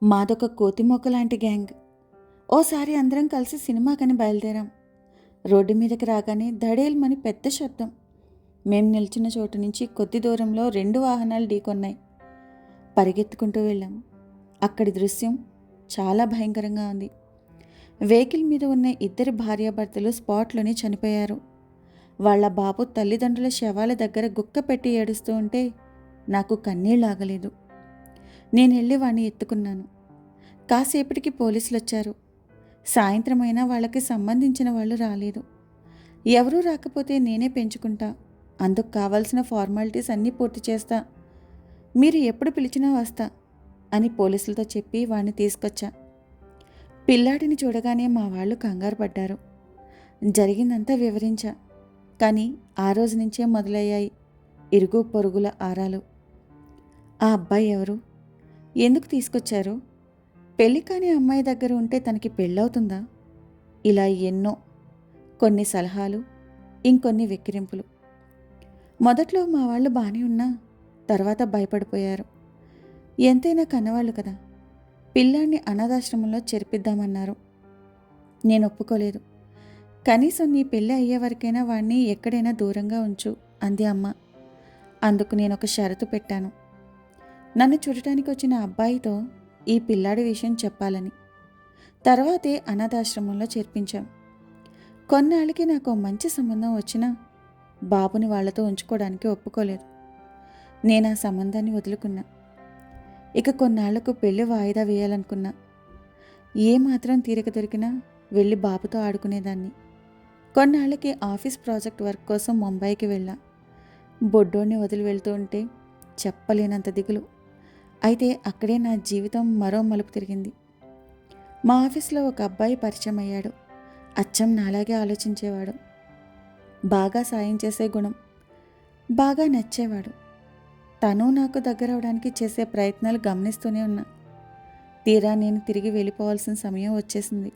మాదొక కోతిమోక లాంటి గ్యాంగ్. ఓసారి అందరం కలిసి సినిమాకని బయలుదేరాం. రోడ్డు మీదకి రాగానే దడేల్మని పెద్ద శబ్దం. మేం నిల్చున్న చోటు నుంచి కొద్ది దూరంలో 2 వాహనాలు ఢీకొన్నాయి. పరిగెత్తుకుంటూ వెళ్ళాం. అక్కడి దృశ్యం చాలా భయంకరంగా ఉంది. వెహికల్ మీద ఉన్న 2 భార్యాభర్తలు స్పాట్లోనే చనిపోయారు. వాళ్ల బాబు తల్లిదండ్రుల శవాల దగ్గర గుక్క పెట్టి ఏడుస్తూ ఉంటే నాకు కన్నీళ్ళు ఆగలేదు. నేనెళ్ళి వాణ్ణి ఎత్తుకున్నాను. కాసేపటికి పోలీసులు వచ్చారు. సాయంత్రమైనా వాళ్ళకి సంబంధించిన వాళ్ళు రాలేదు. ఎవరూ రాకపోతే నేనే పెంచుకుంటా, అందుకు కావాల్సిన ఫార్మాలిటీస్ అన్నీ పూర్తి చేస్తా, మీరు ఎప్పుడు పిలిచినా వస్తా అని పోలీసులతో చెప్పి వాణ్ణి తీసుకొచ్చా. పిల్లాడిని చూడగానే మా వాళ్ళు కంగారు పడ్డారు. జరిగిందంతా వివరించా. కానీ ఆ రోజు నుంచే మొదలయ్యాయి ఇరుగు పొరుగుల ఆరాలు. ఆ అబ్బాయి ఎవరు? ఎందుకు తీసుకొచ్చారు? పెళ్లి కాని అమ్మాయి దగ్గర ఉంటే తనకి పెళ్ళవుతుందా? ఇలా ఎన్నో. కొన్ని సలహాలు, ఇంకొన్ని వెక్కిరింపులు. మొదట్లో మా వాళ్ళు బాగానే ఉన్నా తర్వాత భయపడిపోయారు. ఎంతైనా కన్నవాళ్ళు కదా. పిల్లాన్ని అనాథాశ్రమంలో చేర్పిద్దామన్నారు. నేను ఒప్పుకోలేదు. కనీసం నీ పెళ్ళి అయ్యే వరకైనా వాణ్ణి ఎక్కడైనా దూరంగా ఉంచు అంది అమ్మ. అందుకు నేనొక షరతు పెట్టాను. నన్ను చూడటానికి వచ్చిన అబ్బాయితో ఈ పిల్లాడి విషయం చెప్పాలని. తర్వాతే అనాథాశ్రమంలో చేర్పించాం. కొన్నాళ్ళకి నాకు మంచి సంబంధం వచ్చినా బాబుని వాళ్లతో ఉంచుకోవడానికి ఒప్పుకోలేదు. నేను ఆ సంబంధాన్ని వదులుకున్నా. ఇక కొన్నాళ్లకు పెళ్లి వాయిదా వేయాలనుకున్నా. ఏమాత్రం తీరిక దొరికినా వెళ్ళి బాబుతో ఆడుకునేదాన్ని. కొన్నాళ్ళకి ఆఫీస్ ప్రాజెక్ట్ వర్క్ కోసం ముంబైకి వెళ్ళా. బొడ్డోడిని వదిలి వెళ్తూ ఉంటే చెప్పలేనంత దిగులు. అయితే అక్కడే నా జీవితం మరో మలుపు తిరిగింది. మా ఆఫీస్లో ఒక అబ్బాయి పరిచయం అయ్యాడు. అచ్చం నాలాగే ఆలోచించేవాడు. బాగా సాయం చేసే గుణం. బాగా నచ్చేవాడు. తను నాకు దగ్గరవడానికి చేసే ప్రయత్నాలు గమనిస్తూనే ఉన్నా. తీరా నేను తిరిగి వెళ్ళిపోవాల్సిన సమయం వచ్చేసింది.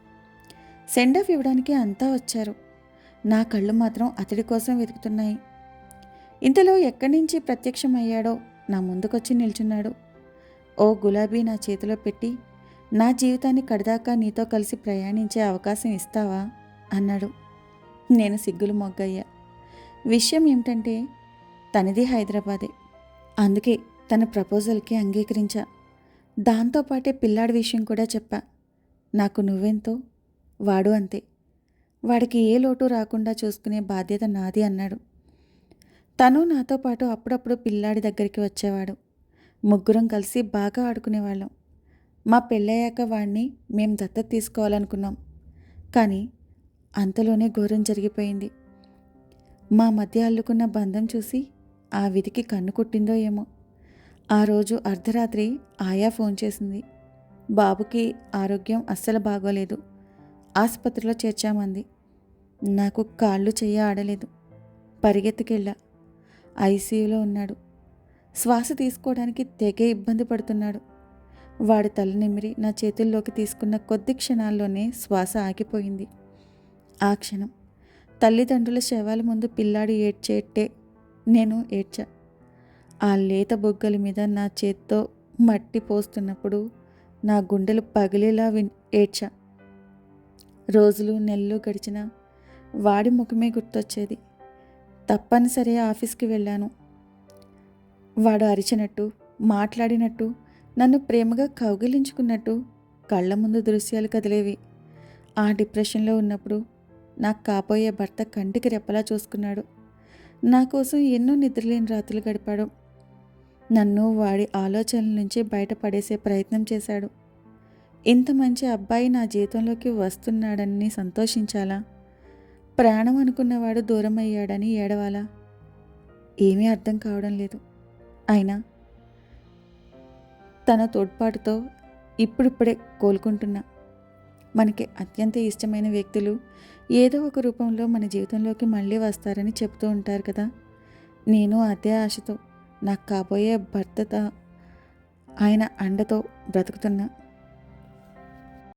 సెండ్ ఆఫ్ ఇవ్వడానికి అంతా వచ్చారు. నా కళ్ళు మాత్రం అతడి కోసం వెతుకుతున్నాయి. ఇంతలో ఎక్కడి నుంచి ప్రత్యక్షమయ్యాడో నా ముందుకొచ్చి నిల్చున్నాడు. ఓ గులాబీ నా చేతిలో పెట్టి, నా జీవితాన్ని కడదాకా నీతో కలిసి ప్రయాణించే అవకాశం ఇస్తావా అన్నాడు. నేను సిగ్గులు మొగ్గయ్యా. విషయం ఏమిటంటే తనది హైదరాబాదే. అందుకే తన ప్రపోజల్కి అంగీకరించా. దాంతోపాటే పిల్లాడి విషయం కూడా చెప్పా. నాకు నువ్వెంతో, వాడు అంతే. వాడికి ఏ లోటు రాకుండా చూసుకునే బాధ్యత నాది అన్నాడు. తను నాతో పాటు అప్పుడప్పుడు పిల్లాడి దగ్గరికి వచ్చేవాడు. ముగ్గురం కలిసి బాగా ఆడుకునేవాళ్ళం. మా పెళ్ళయ్యాక వాడిని మేం దత్తత తీసుకోవాలనుకున్నాం. కానీ అంతలోనే ఘోరం జరిగిపోయింది. మా మధ్య అల్లుకున్న బంధం చూసి ఆ విధికి కన్ను కుట్టిందో ఏమో. ఆ రోజు అర్ధరాత్రి ఆయా ఫోన్ చేసింది. బాబుకి ఆరోగ్యం అస్సలు బాగోలేదు, ఆసుపత్రిలో చేర్చామంది. నాకు కాళ్ళు చెయ్యి ఆడలేదు. పరిగెత్తుకెళ్ళా. ఐసీయూలో ఉన్నాడు. శ్వాస తీసుకోవడానికి తెగే ఇబ్బంది పడుతున్నాడు. వాడి తల నిమిరి నా చేతుల్లోకి తీసుకున్న కొద్ది క్షణాల్లోనే శ్వాస ఆగిపోయింది. ఆ క్షణం తల్లిదండ్రుల శవాల ముందు పిల్లాడు ఏడ్చేట్టే నేను ఏడ్చా. ఆ లేత బొగ్గల మీద నా చేత్తో మట్టి పోస్తున్నప్పుడు నా గుండెలు పగిలేలా ఏడ్చా. రోజులు నెలలు గడిచినా వాడి ముఖమే గుర్తొచ్చేది. తప్పనిసరి ఆఫీస్కి వెళ్ళాను. వాడు అరిచినట్టు, మాట్లాడినట్టు, నన్ను ప్రేమగా కౌగిలించుకున్నట్టు కళ్ళ ముందు దృశ్యాలు కదిలేవి. ఆ డిప్రెషన్లో ఉన్నప్పుడు నాకు కాబోయే భర్త కంటికి రెప్పలా చూసుకున్నాడు. నా కోసం ఎన్నో నిద్రలేని రాత్రులు గడిపాడు. నన్ను వాడి ఆలోచనల నుంచి బయటపడేసే ప్రయత్నం చేశాడు. ఇంత మంచి అబ్బాయి నా జీవితంలోకి వస్తున్నాడని సంతోషించాలా? ప్రాణం అనుకున్నవాడు దూరం అయ్యాడని ఏడవాలా? ఏమీ అర్థం కావడం లేదు. అయినా తన తోడ్పాటుతో ఇప్పుడిప్పుడే కోలుకుంటున్నా. మనకి అత్యంత ఇష్టమైన వ్యక్తులు ఏదో ఒక రూపంలో మన జీవితంలోకి మళ్ళీ వస్తారని చెప్తూ ఉంటారు కదా. నేను అదే ఆశతో నాకు కాబోయే భర్తతో ఆయన అండతో బ్రతుకుతున్నా.